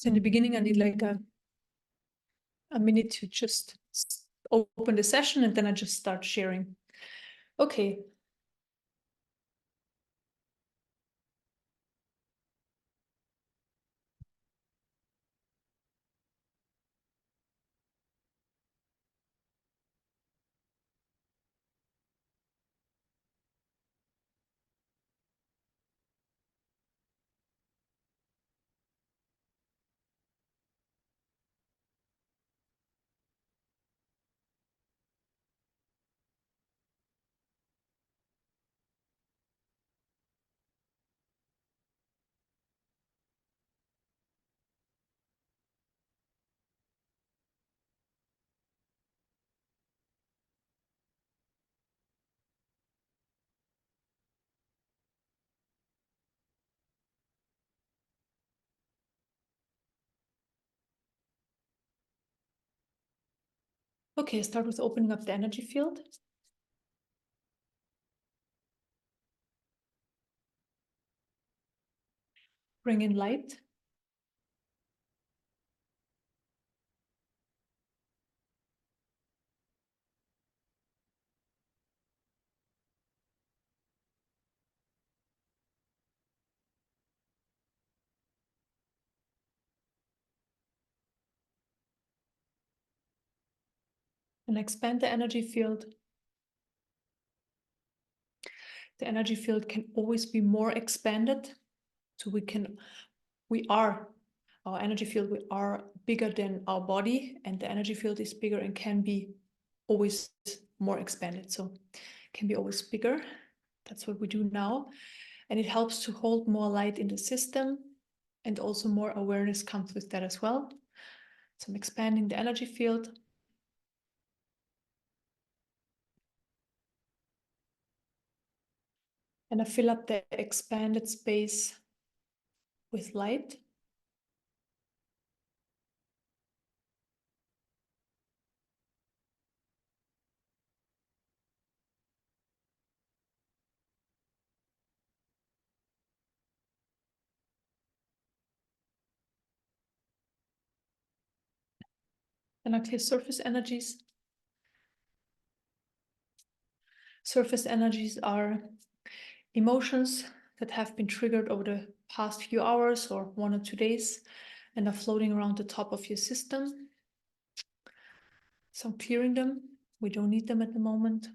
So in the beginning, I need like a minute to just open the session, and then I just start sharing. Okay. Okay, start with opening up the energy field. Bring in light. And expand the energy field. The energy field can always be more expanded. So our energy field, we are bigger than our body, and the energy field is bigger and can be always more expanded. So it can be always bigger. That's what we do now. And it helps to hold more light in the system, and also more awareness comes with that as well. So I'm expanding the energy field. And I fill up the expanded space with light. And I clear surface energies. Surface energies are emotions that have been triggered over the past few hours or 1 or 2 days and are floating around the top of your system. So I'm clearing them. We don't need them at the moment.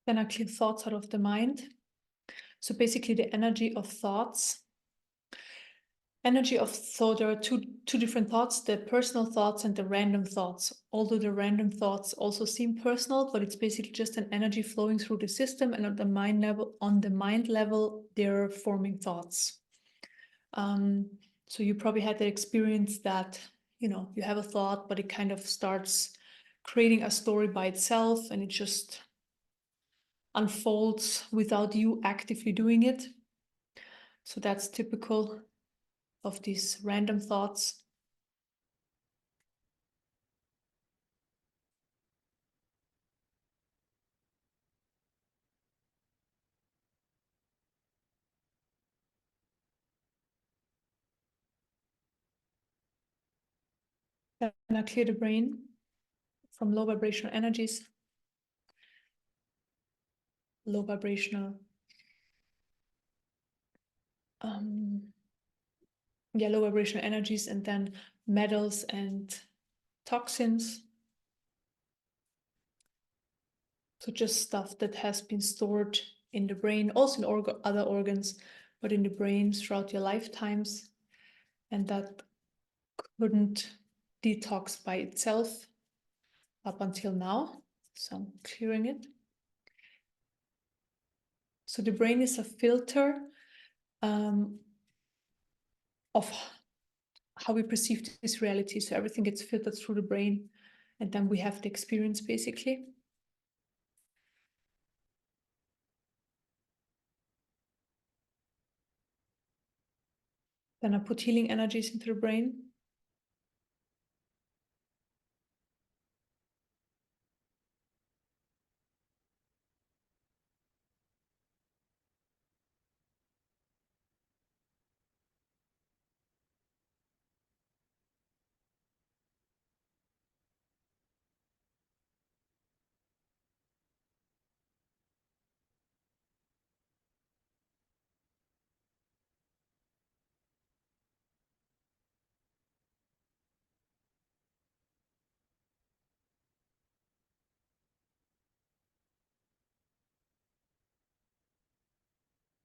Then I clear thoughts out of the mind. So basically the energy of thoughts. So there are two different thoughts, the personal thoughts and the random thoughts. Although the random thoughts also seem personal, but it's basically just an energy flowing through the system, and on the mind level, they're forming thoughts. So you probably had the experience that, you have a thought, but it kind of starts creating a story by itself, and it just unfolds without you actively doing it. So that's typical of these random thoughts. And I clear the brain from low vibrational energies, low vibrational energies, and then metals and toxins. So just stuff that has been stored in the brain, also in other organs, but in the brain throughout your lifetimes, and that couldn't detox by itself up until now. So I'm clearing it. So the brain is a filter of how we perceive this reality. So everything gets filtered through the brain, and then we have the experience basically. Then I put healing energies into the brain.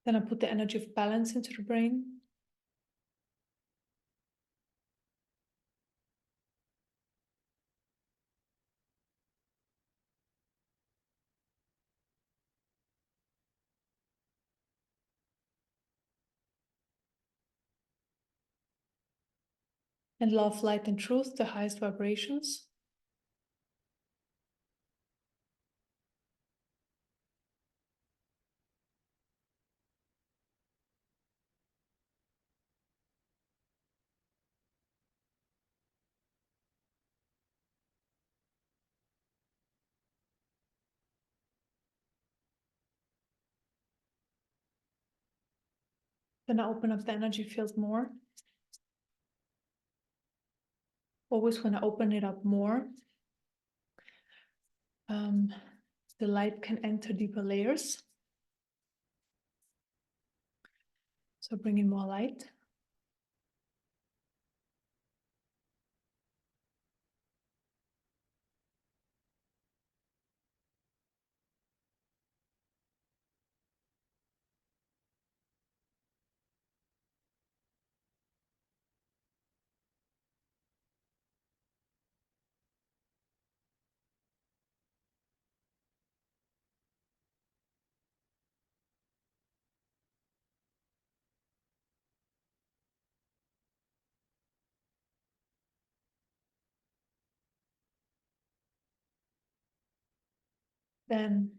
Then I put the energy of balance into the brain. And love, light, and truth, the highest vibrations. Then I open up the energy field more. Always when I open it up more, the light can enter deeper layers. So bring in more light. Then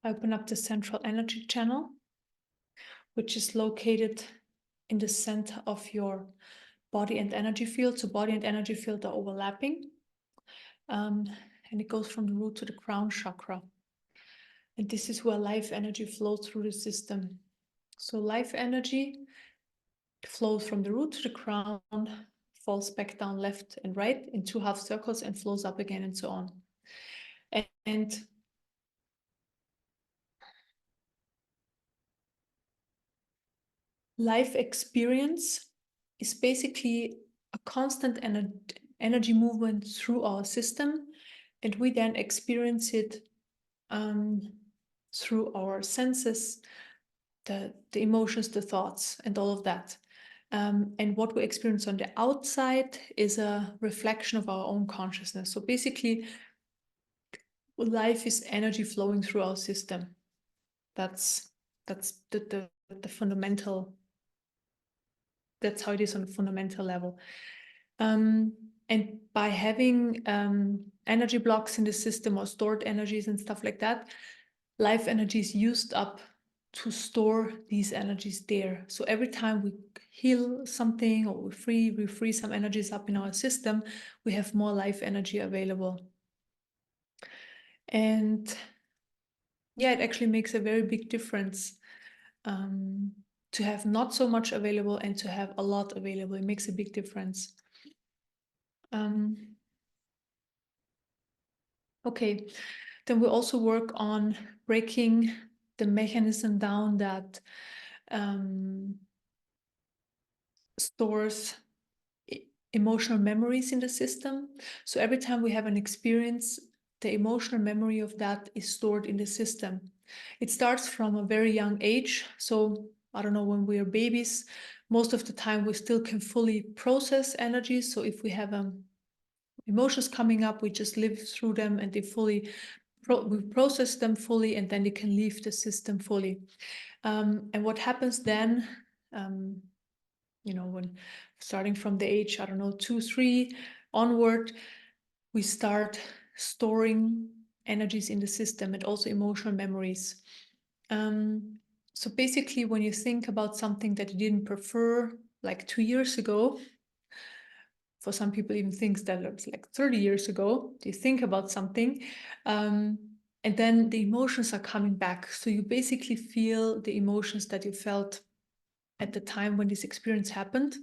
I open up the central energy channel, which is located in the center of your body and energy field. So body and energy field are overlapping. And it goes from the root to the crown chakra. And this is where life energy flows through the system. So life energy flows from the root to the crown, falls back down left and right in 2 half circles and flows up again and so on. And life experience is basically a constant energy movement through our system, and we then experience it through our senses, the emotions, the thoughts, and all of that. And what we experience on the outside is a reflection of our own consciousness. So basically, life is energy flowing through our system. That's the fundamental. That's how it is on a fundamental level. And by having energy blocks in the system or stored energies and stuff like that, life energy is used up to store these energies there. So every time we heal something or we free some energies up in our system, we have more life energy available. And yeah, it actually makes a very big difference to have not so much available and to have a lot available. It makes a big difference. Okay, then we also work on breaking the mechanism down that stores emotional memories in the system. So every time we have an experience, the emotional memory of that is stored in the system. It starts from a very young age. So I don't know, when we are babies, most of the time we still can fully process energy. So if we have emotions coming up, we just live through them and they fully we process them fully, and then they can leave the system fully. And what happens then, when starting from the age, I don't know, 2, 3 onward, we start storing energies in the system and also emotional memories. So basically, when you think about something that you didn't prefer like 2 years ago, for some people even things that looks like 30 years ago, you think about something, and then the emotions are coming back. So you basically feel the emotions that you felt at the time when this experience happened.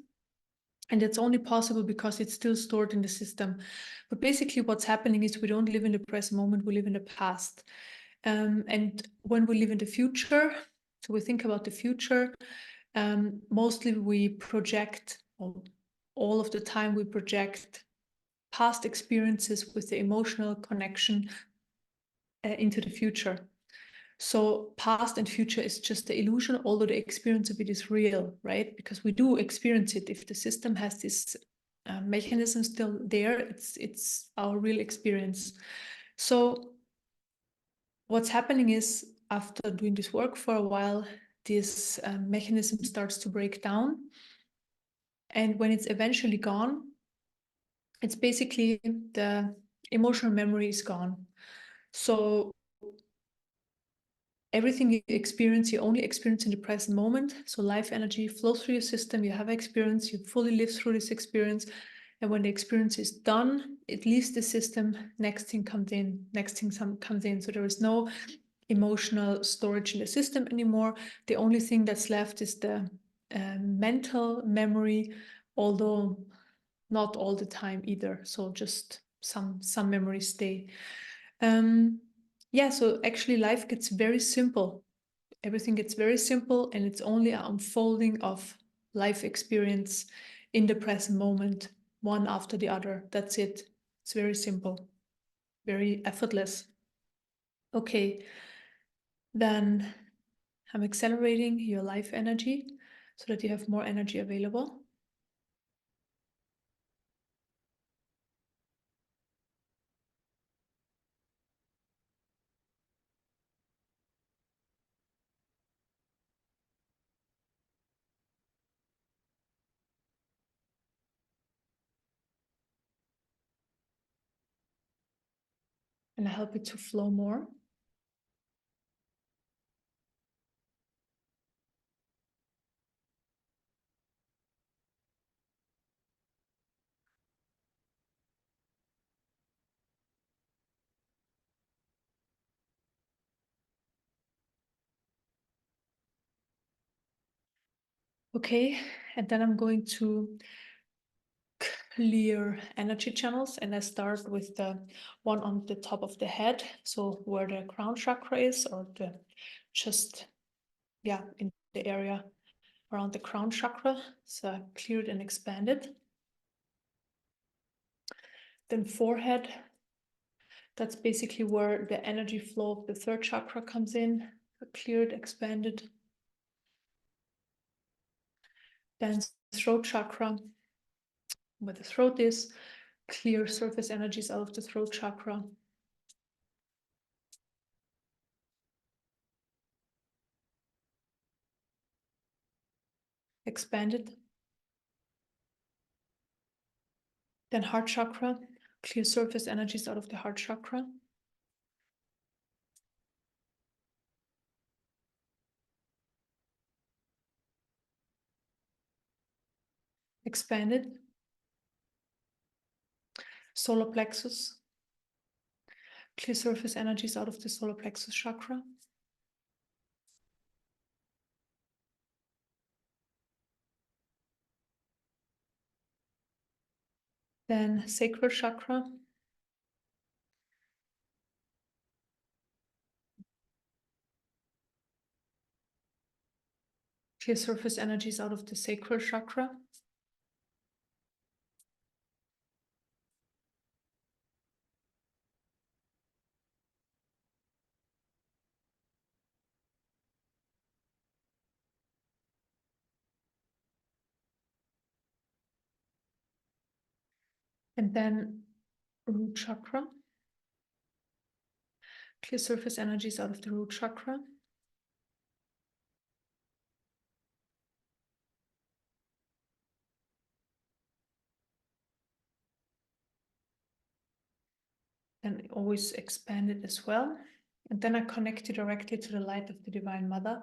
And it's only possible because it's still stored in the system. But basically what's happening is we don't live in the present moment, we live in the past. And when we live in the future, so we think about the future, mostly we project, all of the time we project past experiences with the emotional connection into the future. So past and future is just the illusion, although the experience of it is real, right? Because we do experience it. If the system has this mechanism still there, it's our real experience. So what's happening is, after doing this work for a while, this mechanism starts to break down. And when it's eventually gone, it's basically the emotional memory is gone. So everything you experience, you only experience in the present moment. So life energy flows through your system, you have experience, you fully live through this experience. And when the experience is done, it leaves the system, next thing comes in, next thing comes in. So there is no emotional storage in the system anymore. The only thing that's left is the mental memory, although not all the time either. So just some memories stay. Yeah, so actually life gets very simple. Everything gets very simple, and it's only an unfolding of life experience in the present moment, one after the other. That's it. It's very simple, very effortless. Okay, then I'm accelerating your life energy so that you have more energy available. And I help it to flow more. Okay, and then I'm going to clear energy channels, and I start with the one on the top of the head, so where the crown chakra is, or the just, yeah, in the area around the crown chakra. So I cleared and expanded. Then forehead, that's basically where the energy flow of the third chakra comes in. Cleared, expanded. Then throat chakra, where the throat is, clear surface energies out of the throat chakra. Expanded. Then heart chakra, clear surface energies out of the heart chakra. Expanded. Solar plexus, clear surface energies out of the solar plexus chakra. Then sacral chakra. Clear surface energies out of the sacral chakra. And then root chakra. Clear surface energies out of the root chakra. And always expand it as well. And then I connect it directly to the light of the Divine Mother,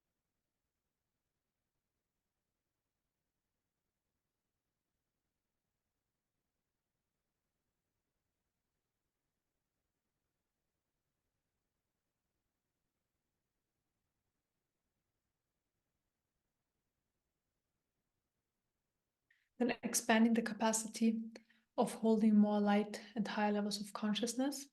Then expanding the capacity of holding more light and higher levels of consciousness.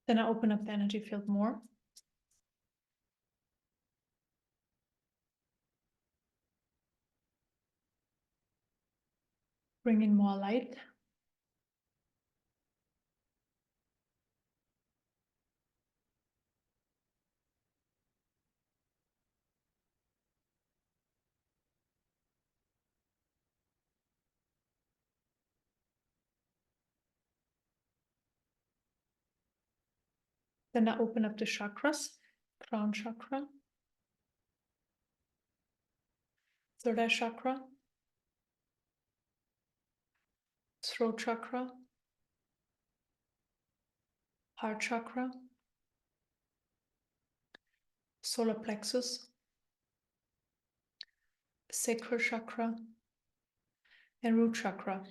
Then I open up the energy field more. Bring in more light. Then I open up the chakras, crown chakra, third eye chakra, throat chakra, heart chakra, solar plexus, sacral chakra, and root chakra.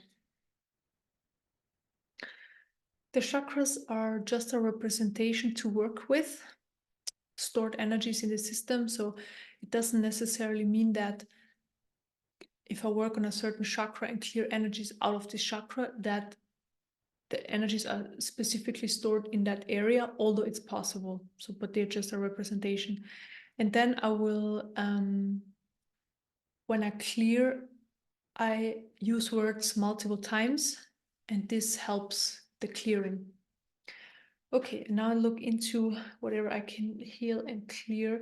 The chakras are just a representation to work with stored energies in the system. So it doesn't necessarily mean that if I work on a certain chakra and clear energies out of this chakra, that the energies are specifically stored in that area, although it's possible. So, but they're just a representation. And then I will, when I clear, I use words multiple times, and this helps the clearing. Okay, now I look into whatever I can heal and clear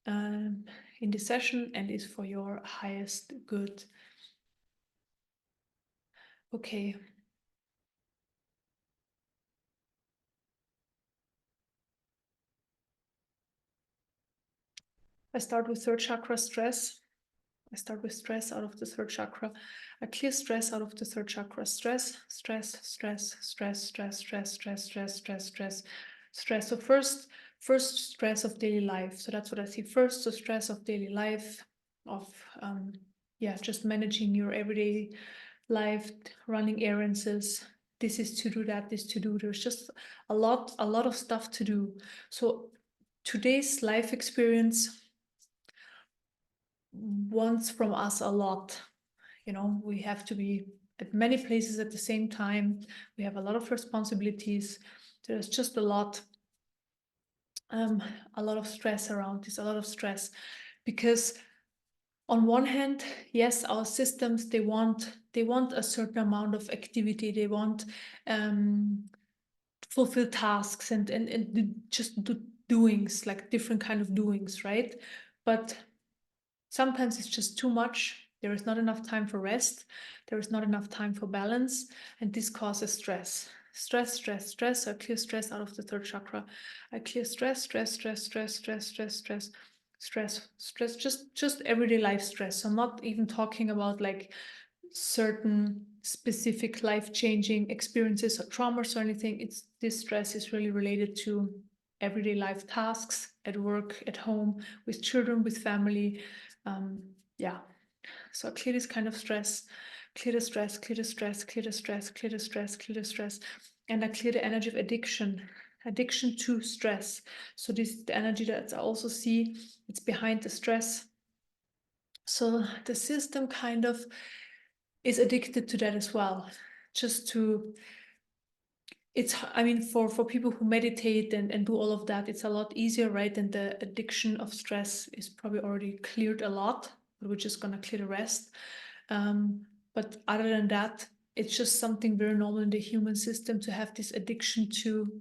in this session and is for your highest good. Okay. I start with third chakra stress. I start with stress out of the third chakra. I clear stress out of the third chakra. Stress, stress, stress, stress, stress, stress, stress, stress, stress, stress, stress. So first stress of daily life. So that's what I see first. So stress of daily life, of just managing your everyday life, running errands. This is to do, that is to do. There's just a lot of stuff to do. So today's life experience wants from us a lot. You know, we have to be at many places at the same time. We have a lot of responsibilities. There's just a lot of stress around this, a lot of stress, because on one hand, yes, our systems, they want a certain amount of activity. They want fulfill tasks and just do doings, like different kind of doings, right? But sometimes it's just too much. There is not enough time for rest. There is not enough time for balance. And this causes stress. Stress, stress, stress. I clear stress out of the third chakra. I clear stress, stress, stress, stress, stress, stress, stress, stress, stress, just everyday life stress. I'm not even talking about like certain specific life-changing experiences or traumas or anything. It's this stress is really related to everyday life tasks at work, at home, with children, with family. So clear this kind of stress, clear the stress, clear the stress, clear the stress, clear the stress, clear the stress, and I clear the energy of addiction to stress. So this is the energy that I also see, it's behind the stress. So the system kind of is addicted to that as well. Just to, it's, I mean, for people who meditate and do all of that, it's a lot easier, right? And the addiction of stress is probably already cleared a lot, but we're just gonna clear the rest. But other than that, it's just something very normal in the human system to have this addiction to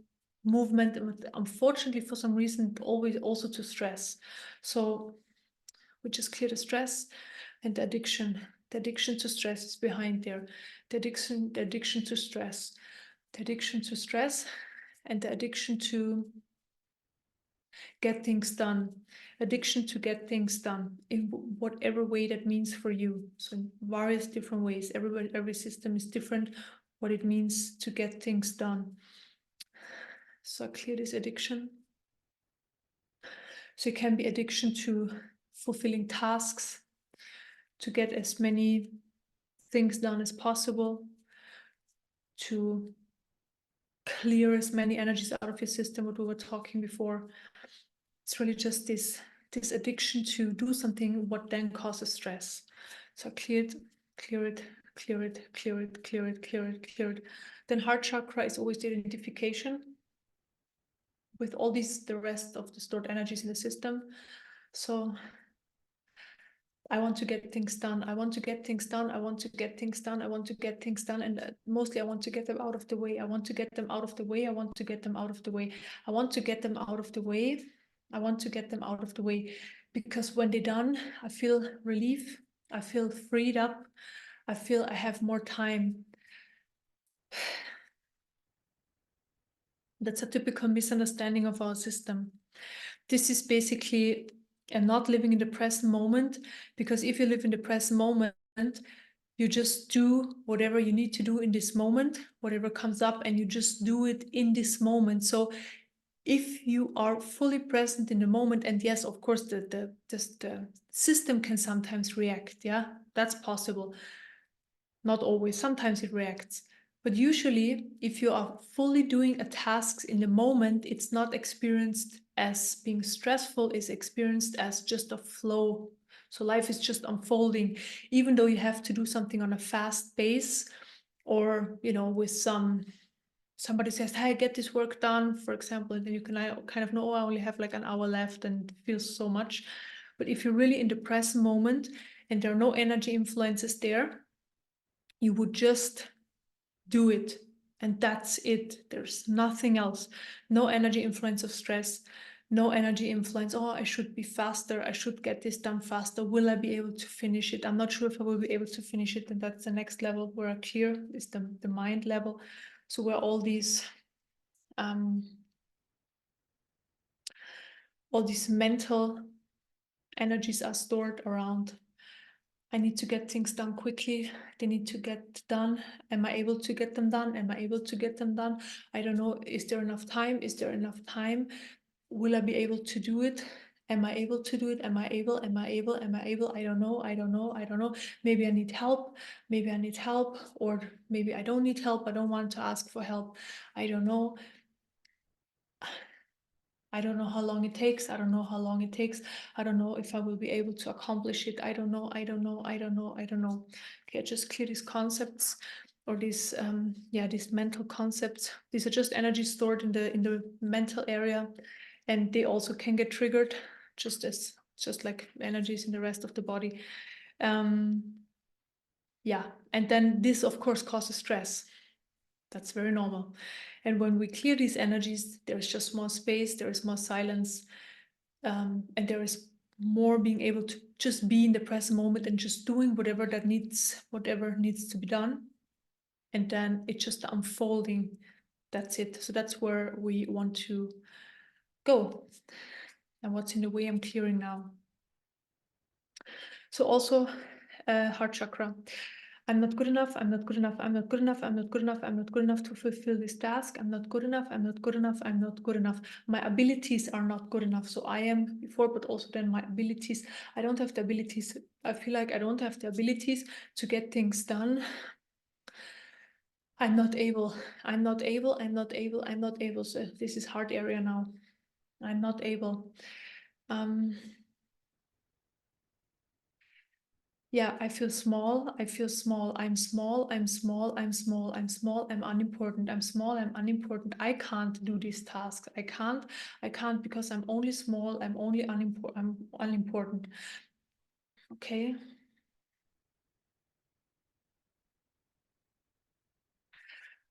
movement. Unfortunately, for some reason, always also to stress. So we just clear the stress and the addiction. The addiction to stress is behind there. The addiction to stress. The addiction to stress and the addiction to Get things done. Addiction to get things done in whatever way that means for you. So in various different ways. Every system is different what it means to get things done. So clear this addiction. So it can be addiction to fulfilling tasks, to get as many things done as possible, to clear as many energies out of your system, what we were talking before. It's really just this addiction to do something what then causes stress. So clear it, clear it, clear it, clear it, clear it, clear it, clear it. Then heart chakra is always the identification with all the rest of the stored energies in the system. So I want to get things done. I want to get things done. I want to get things done. I want to get things done. And mostly I want to get them out of the way. I want to get them out of the way. I want to get them out of the way. I want to get them out of the way. I want to get them out of the way. Because when they're done, I feel relief. I feel freed up. I feel I have more time. That's a typical misunderstanding of our system. This is basically not living in the present moment, because if you live in the present moment, you just do whatever you need to do in this moment, whatever comes up, and you just do it in this moment. So if you are fully present in the moment, and yes, of course, the system can sometimes react. Yeah, that's possible. Not always, sometimes it reacts. But usually, if you are fully doing a task in the moment, it's not experienced as being stressful, it's experienced as just a flow. So life is just unfolding, even though you have to do something on a fast pace, or, you know, with somebody says, hey, get this work done, for example, and then you can kind of know, oh, I only have like an hour left, and it feels so much. But if you're really in the present moment and there are no energy influences there, you would just do it, and that's it. There's nothing else. No energy influence of stress, no energy influence, oh, I should be faster, I should get this done faster, will I be able to finish it, I'm not sure if I will be able to finish it. And that's the next level where I clear, is the mind level. So where all these mental energies are stored around. I need to get things done quickly. They need to get done. Am I able to get them done? Am I able to get them done? I don't know. Is there enough time? Is there enough time? Will I be able to do it? Am I able to do it? Am I able? Am I able? Am I able? I don't know. I don't know. I don't know. Maybe I need help. Maybe I need help. Or maybe I don't need help. I don't want to ask for help. I don't know. I don't know how long it takes. I don't know how long it takes. I don't know if I will be able to accomplish it. I don't know. I don't know. I don't know. I don't know. Okay, just clear these concepts, or these these mental concepts. These are just energy stored in the mental area, and they also can get triggered, just like energies in the rest of the body. Yeah, and then this of course causes stress. That's very normal. And when we clear these energies, there's just more space, there is more silence, and there is more being able to just be in the present moment and just doing whatever needs to be done. And then it's just unfolding. That's it. So that's where we want to go. And what's in the way I'm clearing now. So also heart chakra. I'm not good enough, I'm not good enough, I'm not good enough, I'm not good enough, I'm not good enough to fulfill this task, I'm not good enough, I'm not good enough, I'm not good enough. My abilities are not good enough. So I am before, but also then my abilities. I don't have the abilities. I feel like I don't have the abilities to get things done. I'm not able, I'm not able, I'm not able, I'm not able. So this is hard area now. I'm not able. Yeah, I feel small. I feel small. I'm small. I'm small. I'm small. I'm small. I'm unimportant. I'm small. I'm unimportant. I can't do this task. I can't because I'm only small. I'm only unimportant. I'm unimportant. Okay.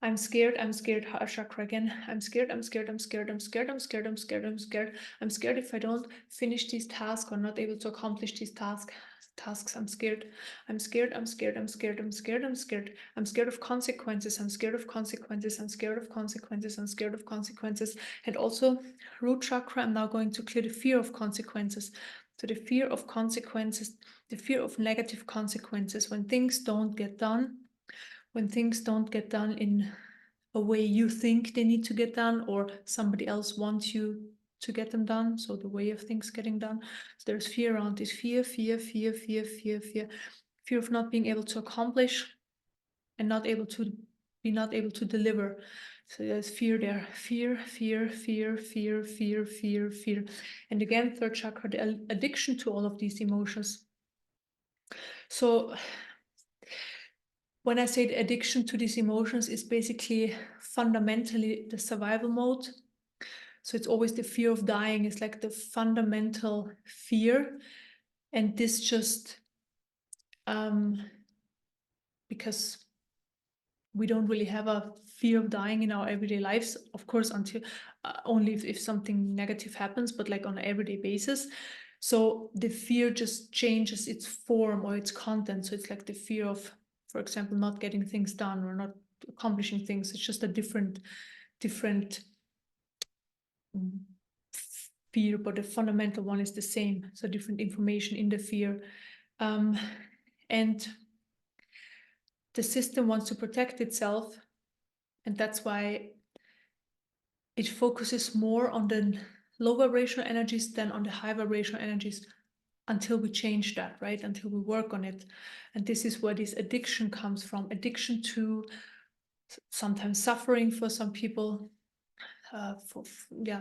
I'm scared. I'm scared. Heart chakra again. I'm scared. I'm scared. I'm scared. I'm scared. I'm scared. I'm scared. I'm scared. I'm scared if I don't finish this task or not able to accomplish this task. tasks. I'm scared. I'm scared. I'm scared. I'm scared. I'm scared. I'm scared. I'm scared of consequences. I'm scared of consequences. I'm scared of consequences. I'm scared of consequences. And also, root chakra, I'm now going to clear the fear of consequences. So the fear of consequences, the fear of negative consequences when things don't get done, when things don't get done in a way you think they need to get done, or somebody else wants you to get them done. So the way of things getting done. So there's fear around this fear of not being able to accomplish and not able to deliver. So there's fear there. Fear. And again, third chakra, the addiction to all of these emotions. So when I say the addiction to these emotions is basically fundamentally the survival mode. So it's always the fear of dying is like the fundamental fear. And this just, because we don't really have a fear of dying in our everyday lives, of course, until only if something negative happens, but like on an everyday basis. So the fear just changes its form or its content. So it's like the fear of, for example, not getting things done or not accomplishing things. It's just a different fear, but the fundamental one is the same. So different information in the fear. And the system wants to protect itself. And that's why it focuses more on the low vibrational energies than on the high vibrational energies until we change that, right? Until we work on it. And this is where this addiction comes from. Addiction to sometimes suffering for some people,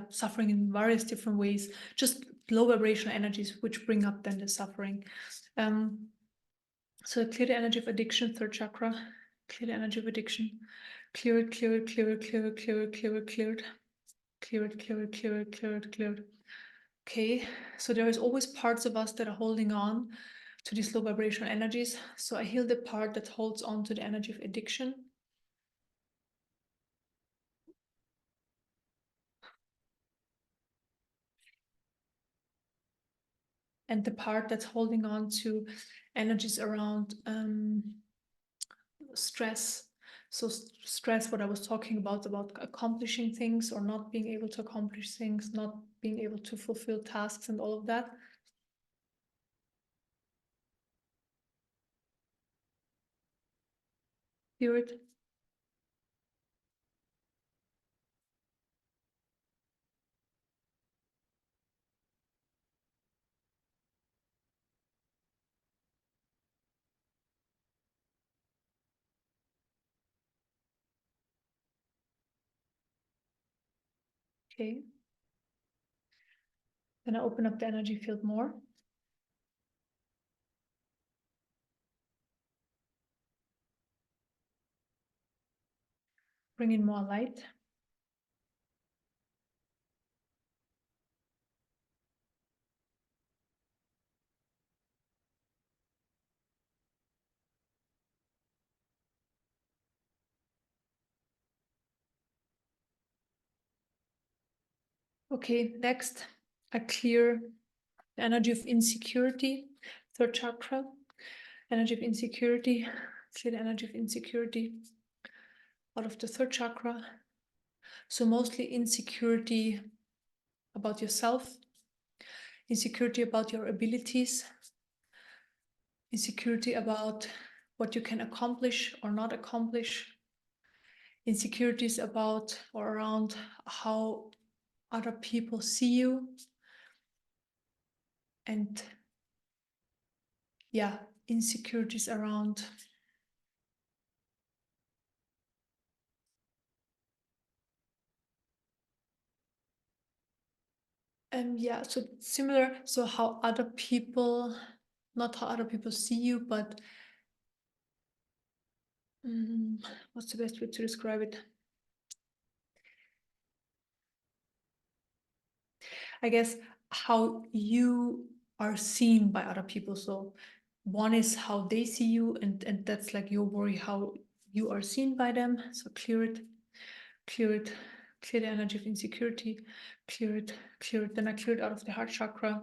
suffering in various different ways, just low vibrational energies which bring up then the suffering. So clear the energy of addiction, third chakra, clear the energy of addiction, clear it, clear it, clear it, clear it, clear it, clear it, clear it, clear it, clear it, clear it, clear it, clear it. Okay, so there is always parts of us that are holding on to these low vibrational energies. So I heal the part that holds on to the energy of addiction. And the part that's holding on to energies around stress. So stress, what I was talking about accomplishing things or not being able to accomplish things, not being able to fulfill tasks and all of that. Hear it. Okay. Then I open up the energy field more. Bring in more light. Okay, next, I clear the energy of insecurity, third chakra, energy of insecurity, clear the energy of insecurity out of the third chakra. So mostly insecurity about yourself, insecurity about your abilities, insecurity about what you can accomplish or not accomplish, insecurities about or around how other people see you, and yeah, insecurities around yeah, so similar, so how other people, not how other people see you, but what's the best way to describe it? I guess how you are seen by other people. So one is how they see you, and that's like your worry, how you are seen by them. So clear it, clear it, clear the energy of insecurity, clear it, clear it. Then I clear it out of the heart chakra,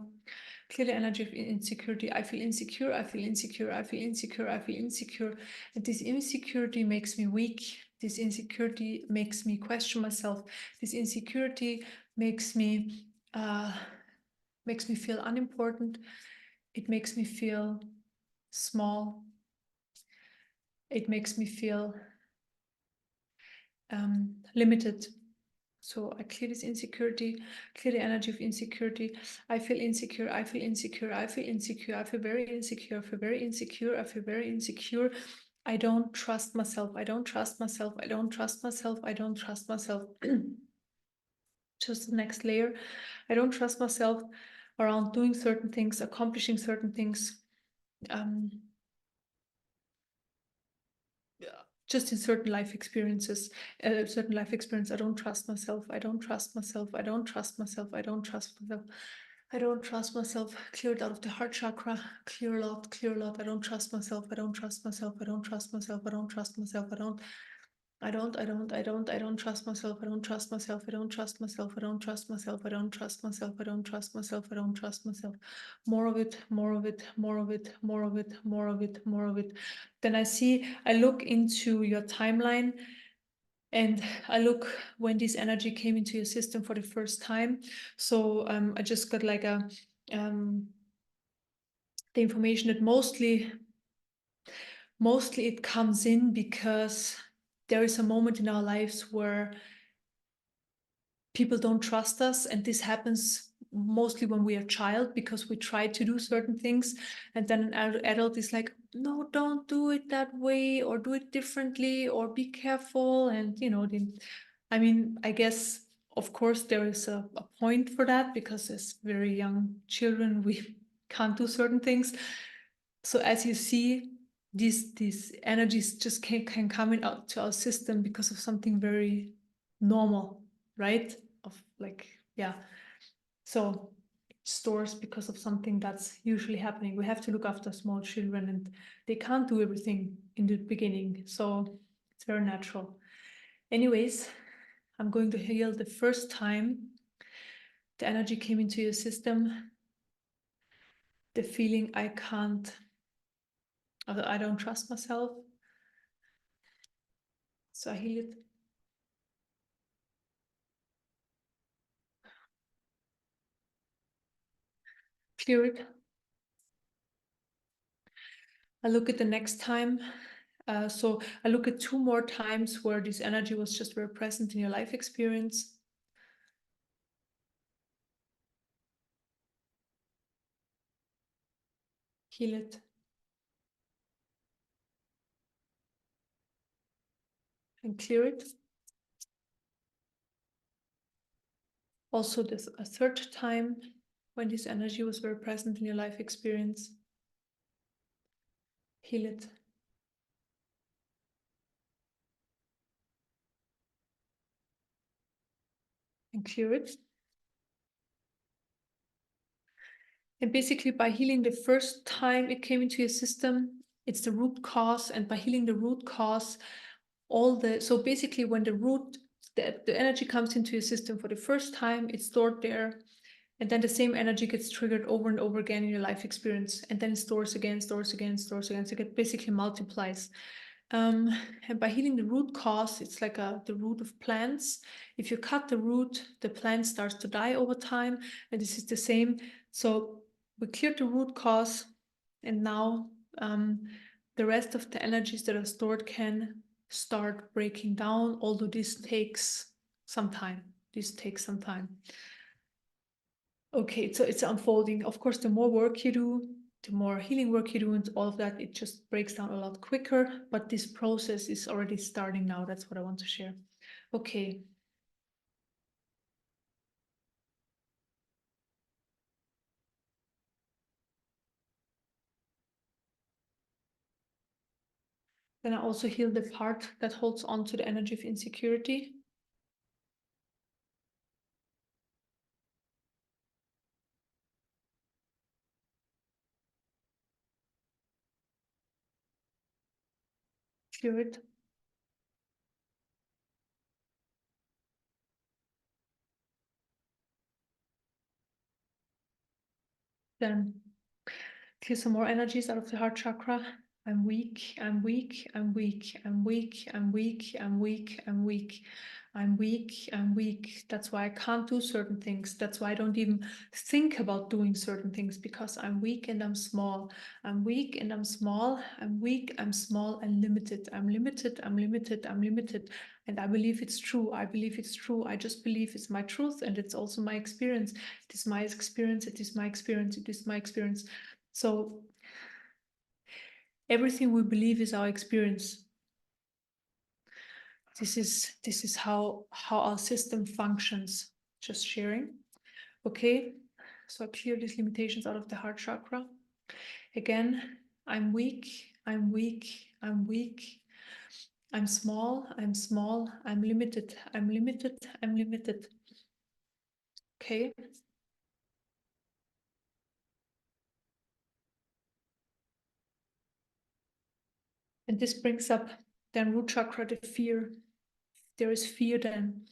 clear the energy of insecurity. I feel insecure, I feel insecure, I feel insecure, I feel insecure. And this insecurity makes me weak. This insecurity makes me question myself. This insecurity makes me feel unimportant. It makes me feel small. It makes me feel limited. So I clear this insecurity, clear the energy of insecurity. I feel insecure, I feel insecure, I feel insecure, I feel very insecure, I feel very insecure, I feel very insecure. I don't trust myself, I don't trust myself, I don't trust myself, I don't trust myself. Just the next layer. I don't trust myself around doing certain things, accomplishing certain things. Just in certain life experiences, I don't trust myself, I don't trust myself, I don't trust myself, I don't trust myself, I don't trust myself. Clear it out of the heart chakra, clear a lot, clear a lot. I don't trust myself, I don't trust myself, I don't trust myself, I don't trust myself, I don't trust myself, I don't trust myself, I don't trust myself, I don't trust myself, I don't trust myself, I don't trust myself, I don't trust myself. More of it, more of it, more of it, more of it, more of it, more of it. Then I look into your timeline and I look when this energy came into your system for the first time. So I just got like the information that mostly it comes in because there is a moment in our lives where people don't trust us, and this happens mostly when we are a child because we try to do certain things, and then an adult is like, no, don't do it that way, or do it differently, or be careful. And I mean, I guess of course there is a point for that, because as very young children we can't do certain things. So as you see, these energies just can come in out to our system because of something very normal, right? Of like, yeah. So stores because of something that's usually happening. We have to look after small children, and they can't do everything in the beginning. So it's very natural. Anyways, I'm going to heal the first time the energy came into your system. The feeling I don't trust myself. So I heal it. Clear it. I look at the next time. So I look at 2 more times where this energy was just very present in your life experience. Heal it. And clear it. Also, this a third time when this energy was very present in your life experience. Heal it. And clear it. And basically, by healing the first time it came into your system, it's the root cause. And by healing the root cause, so basically when the energy comes into your system for the first time, it's stored there. And then the same energy gets triggered over and over again in your life experience. And then it stores again, stores again, stores again. So it basically multiplies. And by healing the root cause, it's like the root of plants. If you cut the root, the plant starts to die over time. And this is the same. So we cleared the root cause. And now the rest of the energies that are stored can start breaking down, although this takes some time. Okay, so it's unfolding. Of course, the more work you do, the more healing work you do, and all of that, it just breaks down a lot quicker. But this process is already starting now. That's what I want to share. Okay. Then I also heal the part that holds on to the energy of insecurity. Clear it. Then clear some more energies out of the heart chakra. I'm weak, I'm weak, I'm weak, I'm weak, I'm weak, I'm weak, I'm weak. I'm weak, I'm weak. That's why I can't do certain things. That's why I don't even think about doing certain things, because I'm weak and I'm small. I'm weak and I'm small. I'm weak, I'm small and limited. I'm limited, I'm limited, I'm limited. And I believe it's true. I believe it's true. I just believe it's my truth, and it's also my experience. It is my experience. It is my experience. It is my experience. So everything we believe is our experience. This is how our system functions. Just sharing. Okay, so I clear these limitations out of the heart chakra. Again, I'm weak, I'm weak, I'm weak. I'm small, I'm small, I'm limited, I'm limited, I'm limited. Okay. And this brings up then root chakra, the fear. There is fear then,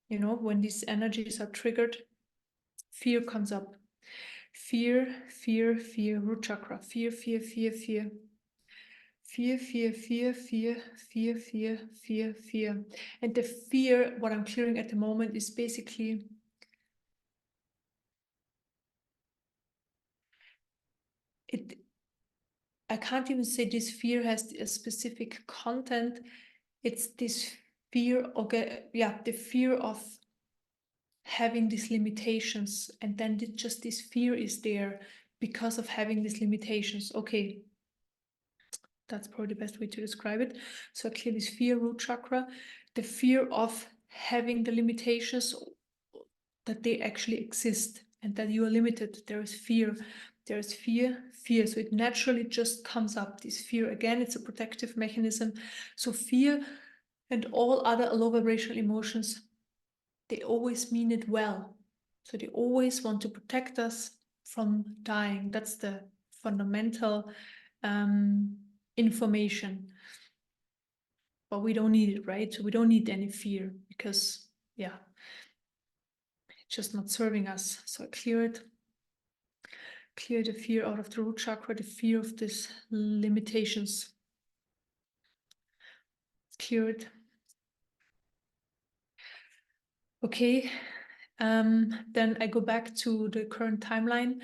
you know, when these energies are triggered, fear comes up. Fear, fear, fear, root chakra, fear, fear, fear, fear. Fear, fear, fear, fear, fear, fear, fear, fear. And the fear, what I'm clearing at the moment, is basically it. I can't even say this fear has a specific content. It's this fear, okay, yeah, the fear of having these limitations, and then just this fear is there because of having these limitations. Okay, that's probably the best way to describe it. So I clear this fear, root chakra, the fear of having the limitations, that they actually exist and that you are limited. There is fear. There is fear, fear. So it naturally just comes up. This fear, again, it's a protective mechanism. So fear and all other low vibrational emotions, they always mean it well. So they always want to protect us from dying. That's the fundamental information. But we don't need it, right? So we don't need any fear because, yeah, it's just not serving us. So I clear it. Clear the fear out of the root chakra, the fear of these limitations. Clear it. Okay. Then I go back to the current timeline,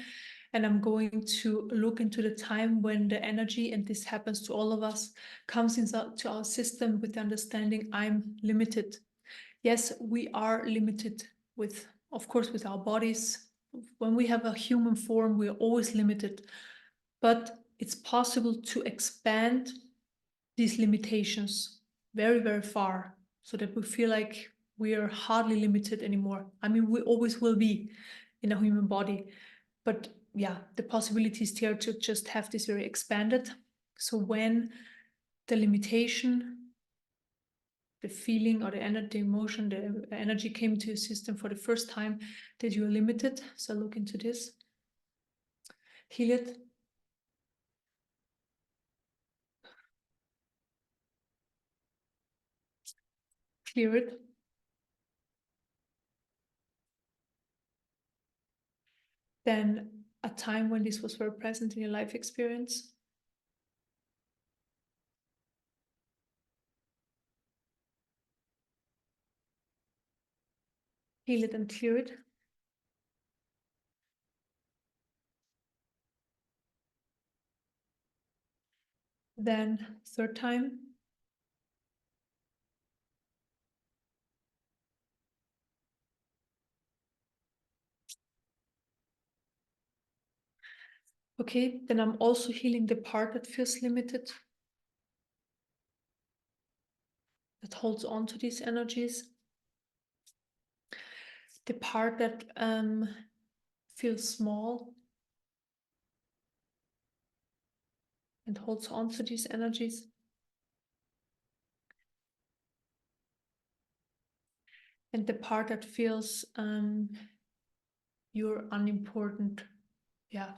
and I'm going to look into the time when the energy, and this happens to all of us, comes into our system with the understanding I'm limited. Yes, we are limited with, of course, with our bodies. When we have a human form, we're always limited, but it's possible to expand these limitations very, very far, so that we feel like we are hardly limited anymore. I mean, we always will be in a human body, but yeah, the possibility is there to just have this very expanded. So when the limitation, the feeling or the energy, the emotion, the energy came to your system for the first time, that you are limited. So look into this, heal it. Clear it. Then a time when this was very present in your life experience. Heal it and clear it. Then third time. Okay, then I'm also healing the part that feels limited, that holds on to these energies. The part that feels small and holds on to these energies. And the part that feels you're unimportant. Yeah.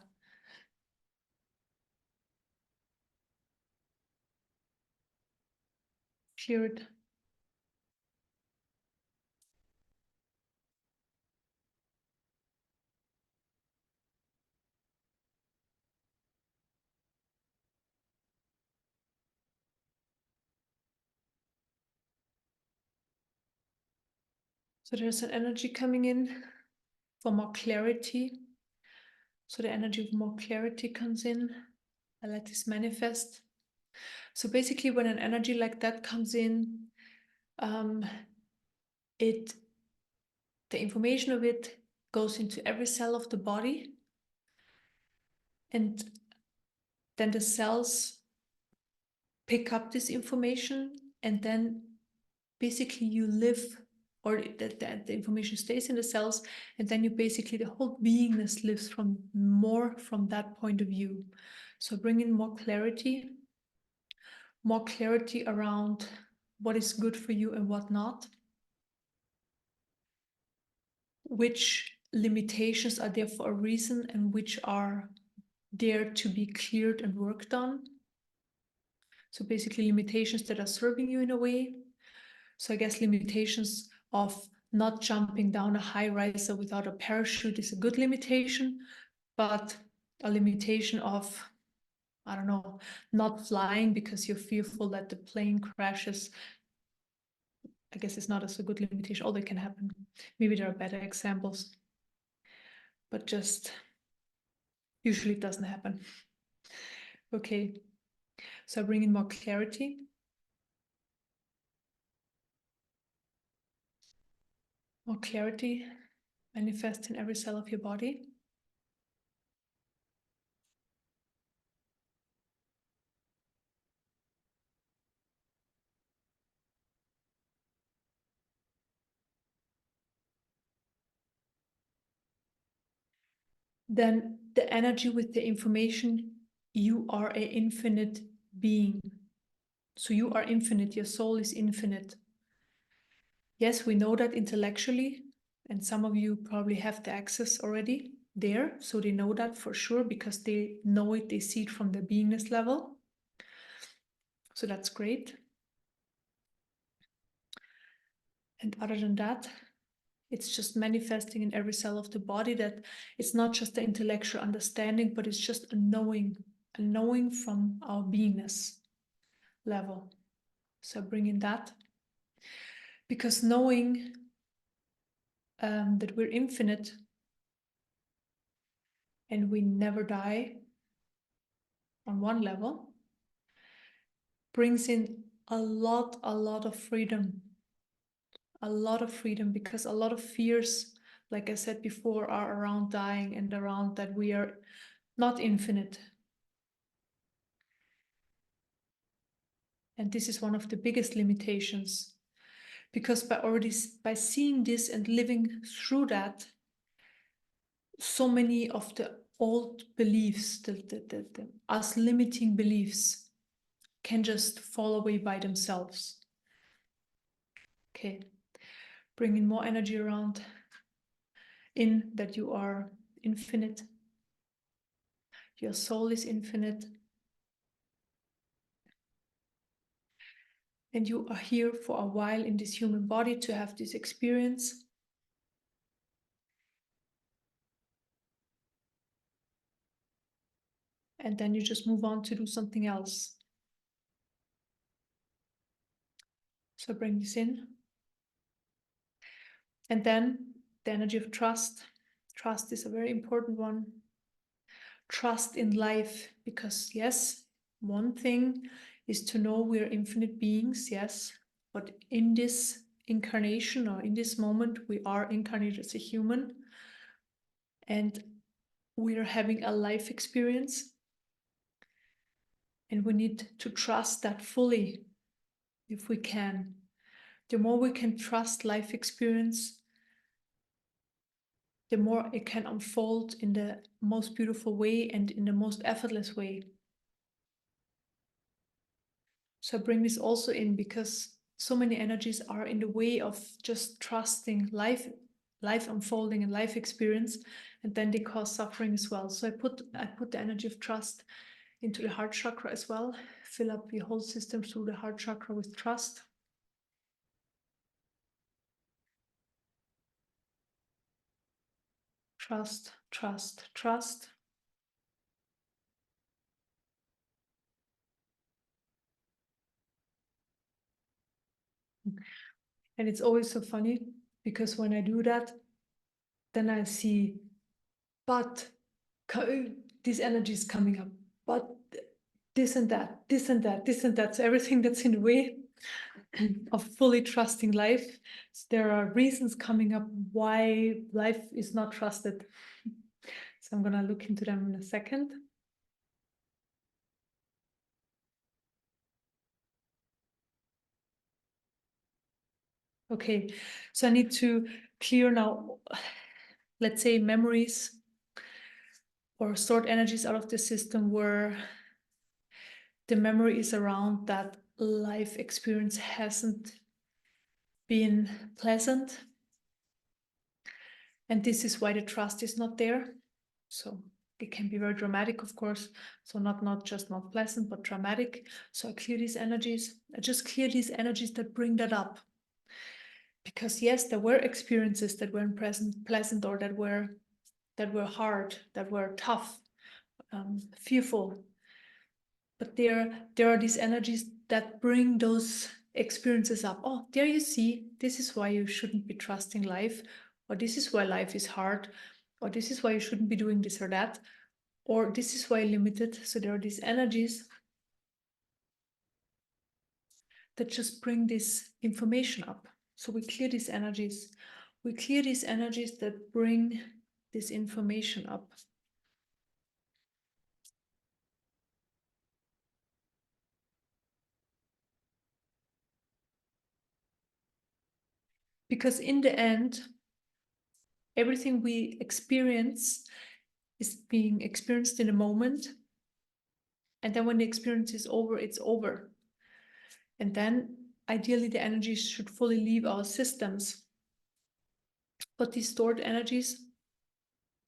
Clear it. So there's an energy coming in for more clarity. So the energy of more clarity comes in. I let this manifest. So basically, when an energy like that comes in, the information of it goes into every cell of the body, and then the cells pick up this information, and then basically you live, or the information stays in the cells, and then you basically, the whole beingness lives from that point of view. So bring in more clarity around what is good for you and what not, which limitations are there for a reason and which are there to be cleared and worked on. So basically limitations that are serving you in a way. So I guess limitations of not jumping down a high riser without a parachute is a good limitation, but a limitation of, I don't know, not flying because you're fearful that the plane crashes, I guess it's not a so good limitation, although it can happen. Maybe there are better examples, but just usually it doesn't happen. Okay, so I bring in more clarity. More clarity manifest in every cell of your body. Then the energy with the information, you are an infinite being. So you are infinite, your soul is infinite. Yes, we know that intellectually, and some of you probably have the access already there, so they know that for sure because they know it, they see it from the beingness level. So that's great. And other than that, it's just manifesting in every cell of the body that it's not just the intellectual understanding, but it's just a knowing from our beingness level. So bring in that. Because knowing that we're infinite and we never die on one level brings in a lot of freedom. A lot of freedom, because a lot of fears, like I said before, are around dying and around that we are not infinite. And this is one of the biggest limitations, because by seeing this and living through that, so many of the old beliefs, the us limiting beliefs, can just fall away by themselves. Okay, bring in more energy around in that you are infinite. Your soul is infinite. And you are here for a while in this human body to have this experience. And then you just move on to do something else. So bring this in. And then the energy of trust. Trust is a very important one. Trust in life, because yes, one thing is to know we're infinite beings, yes, but in this incarnation or in this moment, we are incarnated as a human and we are having a life experience, and we need to trust that fully if we can. The more we can trust life experience, the more it can unfold in the most beautiful way and in the most effortless way. So I bring this also in because so many energies are in the way of just trusting life unfolding and life experience, and then they cause suffering as well. So I put the energy of trust into the heart chakra as well. Fill up your whole system through the heart chakra with trust. Trust, trust, trust. And it's always so funny Because when I do that, then I see, but this energy is coming up, but this and that, this and that, this and that. So everything that's in the way of fully trusting life. So there are reasons coming up why life is not trusted. So I'm going to look into them in a second. Okay, so I need to clear now, let's say, memories or stored energies out of the system where the memory is around that life experience hasn't been pleasant. And this is why the trust is not there. So it can be very dramatic, of course. So not just not pleasant, but dramatic. So I clear these energies. I just clear these energies that bring that up. Because yes, there were experiences that weren't pleasant or that were hard, that were tough, fearful. But there are these energies that bring those experiences up. Oh, there you see, this is why you shouldn't be trusting life, or this is why life is hard, or this is why you shouldn't be doing this or that, or this is why limited. So there are these energies that just bring this information up. So we clear these energies. We clear these energies that bring this information up. Because in the end, everything we experience is being experienced in a moment. And then when the experience is over, it's over. And then ideally the energies should fully leave our systems. But these stored energies,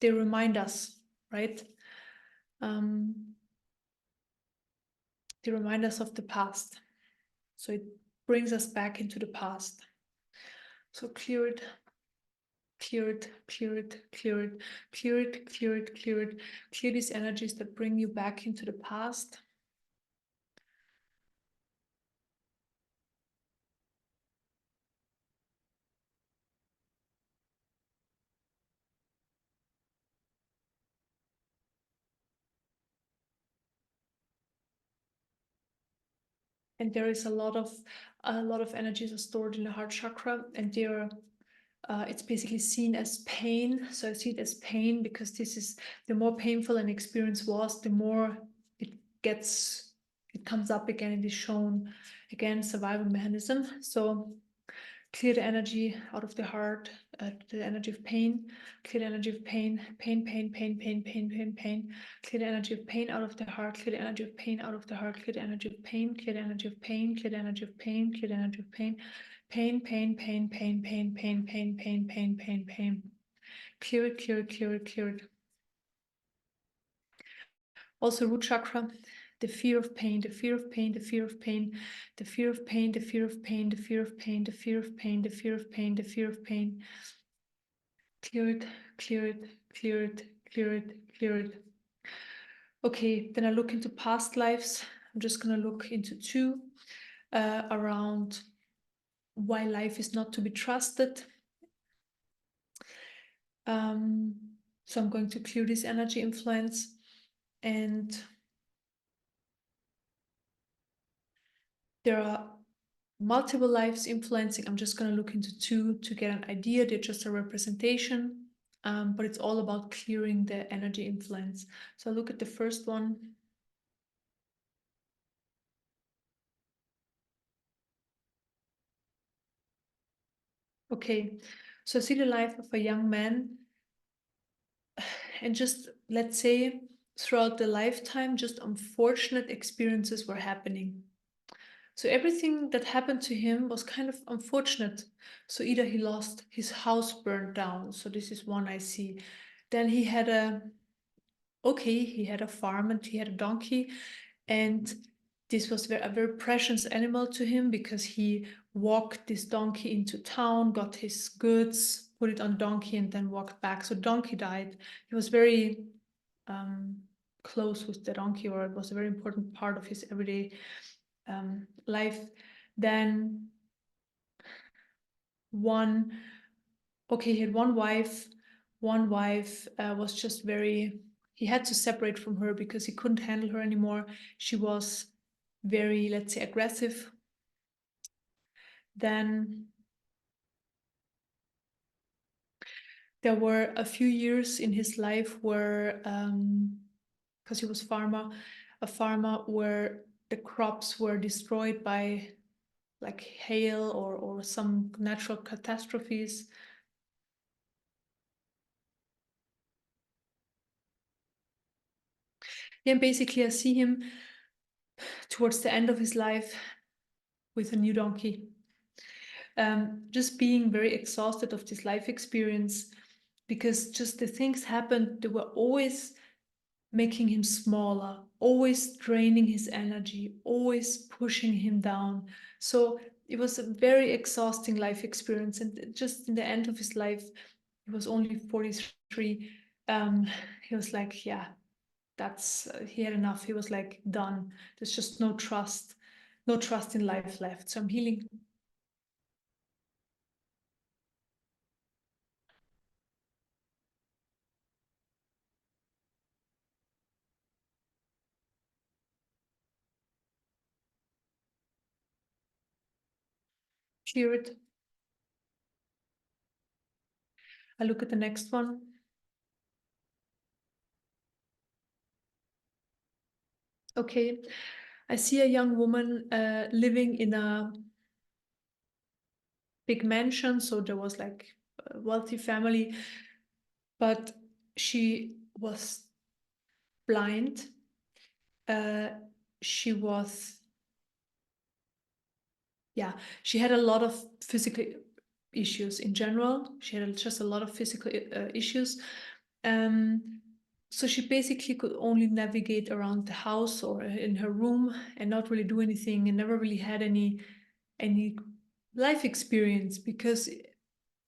they remind us, right? They remind us of the past. So it brings us back into the past. So clear it, clear it, clear it, clear it, clear it, clear it, clear it, clear these energies that bring you back into the past. And there is a lot of energies are stored in the heart chakra, and they're it's basically seen as pain. So I see it as pain because this is the more painful an experience was, the more it comes up again and is shown again, survival mechanism. So clear the energy out of the heart, the energy of pain, clear the energy of pain, pain, pain, pain, pain, pain, pain, pain, clear the energy of pain out of the heart, clear the energy of pain out of the heart, clear the energy of pain, clear the energy of pain, clear the energy of pain, clear the energy of pain, pain, pain, pain, pain, pain, pain, pain, pain, pain, pain, pain. Clear it, clear it, clear it, clear it. Also root chakra, the fear of pain, the fear of pain, the fear of pain, the fear of pain, the fear of pain, the fear of pain, the fear of pain, the fear of pain, the fear of pain. Clear it, clear it, clear it, clear it, clear it. Okay, then I look into past lives. I'm just gonna look into two around why life is not to be trusted. So I'm going to clear this energy influence, and there are multiple lives influencing. I'm just going to look into two to get an idea. They're just a representation, but it's all about clearing the energy influence. So look at the first one. Okay, so I see the life of a young man, and just let's say throughout the lifetime, just unfortunate experiences were happening. So everything that happened to him was kind of unfortunate. So either he lost his house burned down. So this is one I see. Then he had he had a farm and he had a donkey, and this was a very precious animal to him because he walked this donkey into town, got his goods, put it on donkey, and then walked back. So donkey died. He was very close with the donkey, or it was a very important part of his everyday life. Then one Okay, he had one wife. One wife was just very, he had to separate from her because he couldn't handle her anymore. She was very, let's say, aggressive. Then there were a few years in his life where, because he was a farmer where the crops were destroyed by like hail or some natural catastrophes. Yeah, and basically I see him towards the end of his life with a new donkey. Just being very exhausted of this life experience because just the things happened, they were always making him smaller, always draining his energy, always pushing him down. So it was a very exhausting life experience. And just in the end of his life, he was only 43. He was like, yeah, that's he had enough. He was like done. There's just no trust, no trust in life left. So I'm healing. Clear it. I look at the next one. Okay, I see a young woman living in a big mansion. So there was like a wealthy family, but she was blind. Uh, she was, yeah, she had a lot of physical issues in general. She had just a lot of physical issues. So she basically could only navigate around the house or in her room and not really do anything, and never really had any life experience because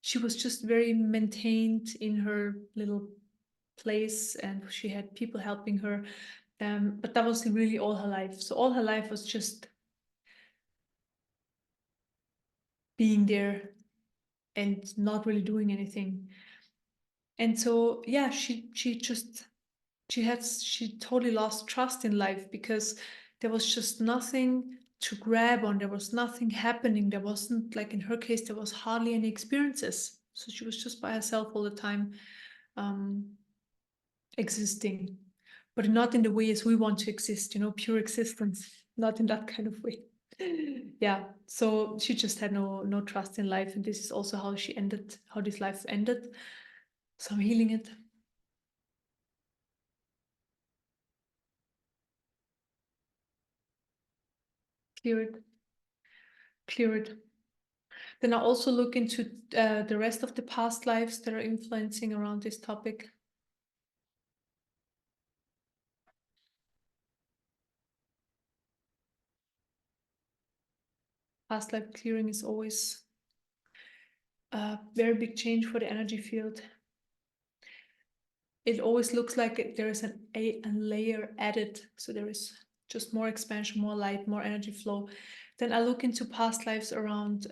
she was just very maintained in her little place and she had people helping her. But that was really all her life. So all her life was just being there and not really doing anything. And so yeah, she totally lost trust in life because there was just nothing to grab on. There was nothing happening. There wasn't, like in her case, there was hardly any experiences. So she was just by herself all the time, um, existing, but not in the way as we want to exist, pure existence, not in that kind of way. Yeah, so she just had no trust in life, and this is also how this life ended. So I'm healing it. Clear it. Clear it. Then I also look into the rest of the past lives that are influencing around this topic. Past life clearing is always a very big change for the energy field. It always looks like there is a layer added. So there is just more expansion, more light, more energy flow. Then I look into past lives around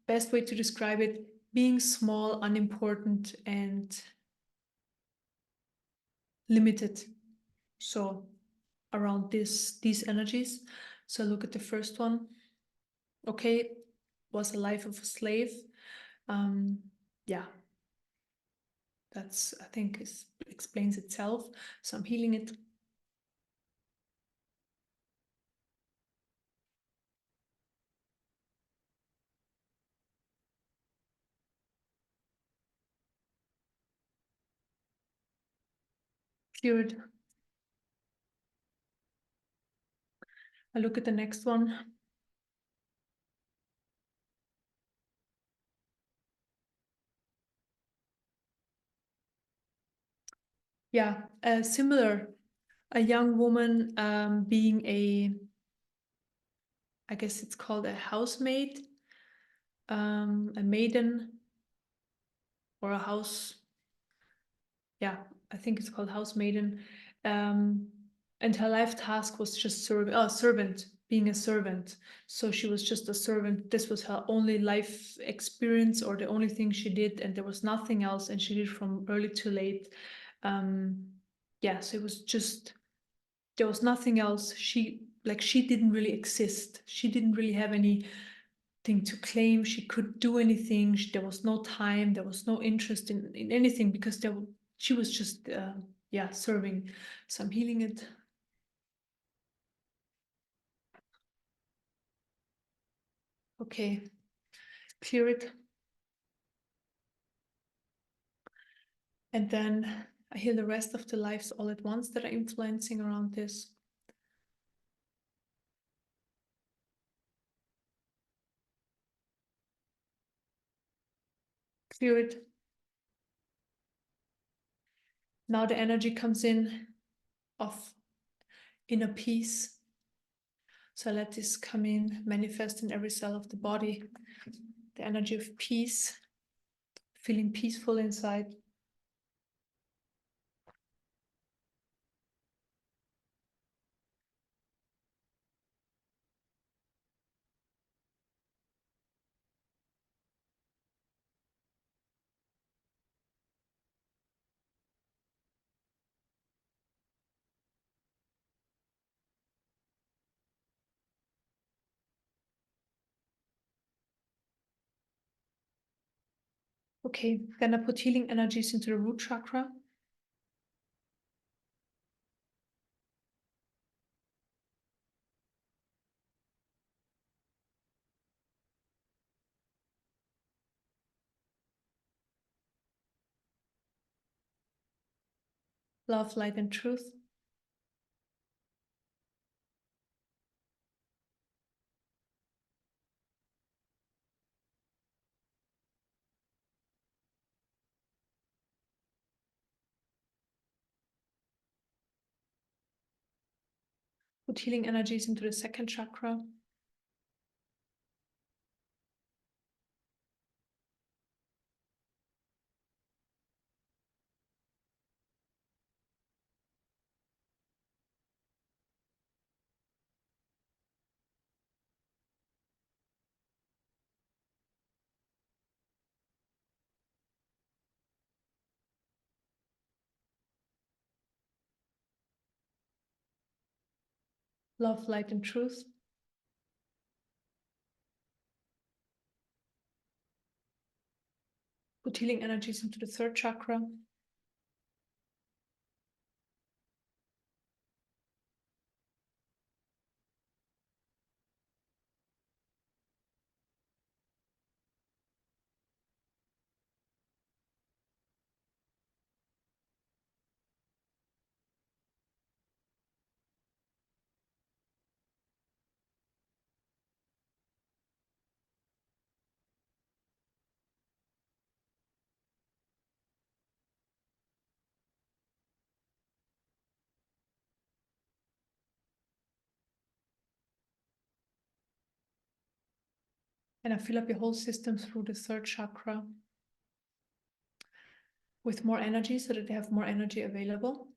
best way to describe it, being small, unimportant, and limited. So around these energies. So look at the first one. Okay, was a life of a slave. Yeah, that's, I think, explains itself. So I'm healing it. Cleared. I look at the next one. Yeah, similar. A young woman being I guess it's called a housemaid, a maiden, or a house. Yeah, I think it's called housemaiden. And her life task was just servant, being a servant. So she was just a servant. This was her only life experience or the only thing she did, and there was nothing else. And she did from early to late. Yeah, so it was just, there was nothing else. She didn't really exist. She didn't really have anything to claim. She couldn't do anything. There was no time. There was no interest in anything because she was just yeah, serving. So I'm healing it. Okay, clear it. And then I heal the rest of the lives all at once that are influencing around this. Clear it. Now the energy comes in of inner peace. So let this come in, manifest in every cell of the body. The energy of peace, feeling peaceful inside. Okay, then I put healing energies into the root chakra. Love, light, and truth. Put healing energies into the second chakra. Love, light, and truth. Put healing energies into the third chakra. And I fill up your whole system through the third chakra with more energy so that they have more energy available.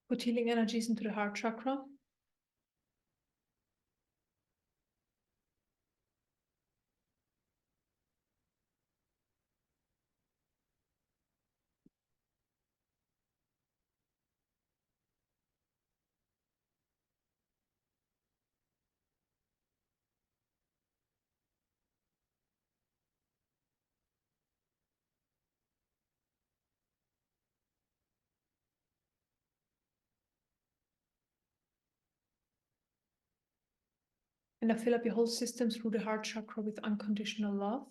Put healing energies into the heart chakra. And now fill up your whole system through the heart chakra with unconditional love.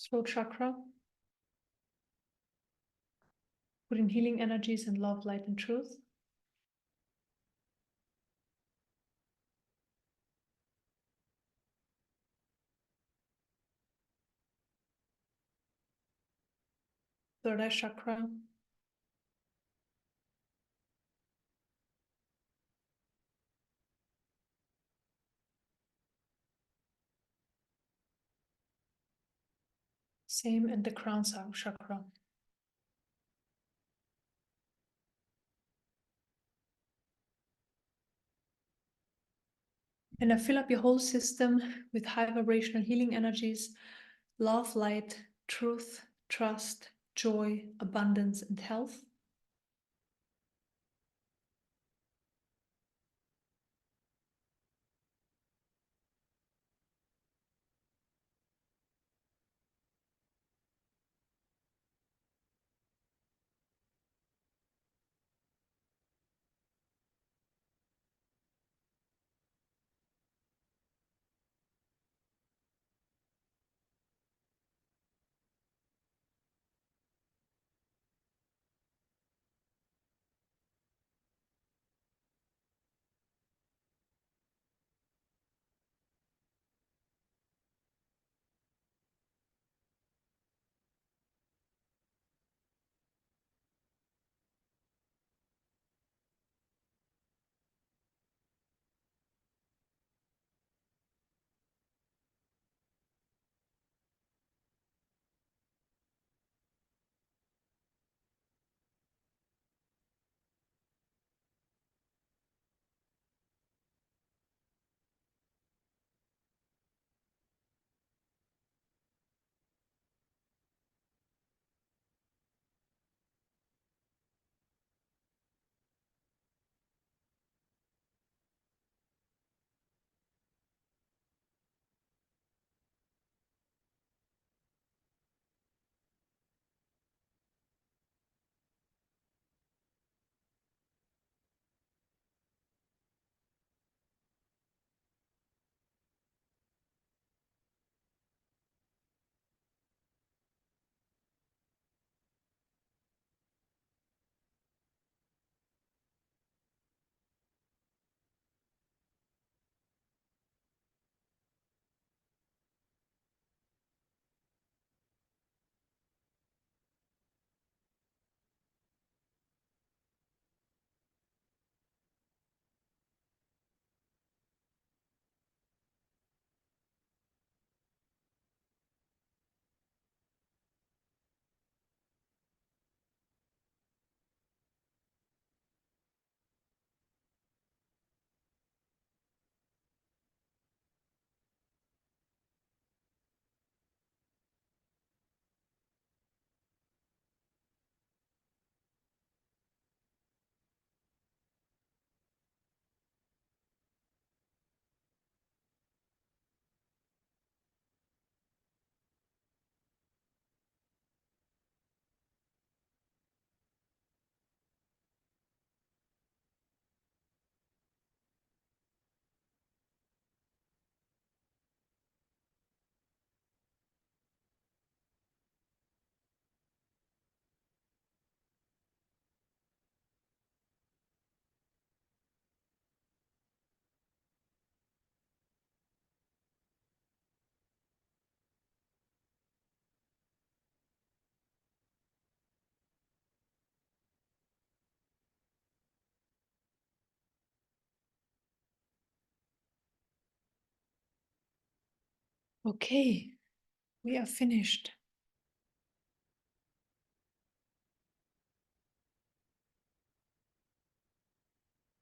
Throat chakra. Put in healing energies and love, light, and truth. Third eye chakra. Same, and the crown chakra. And now fill up your whole system with high vibrational healing energies, love, light, truth, trust, joy, abundance, and health. Okay, we are finished.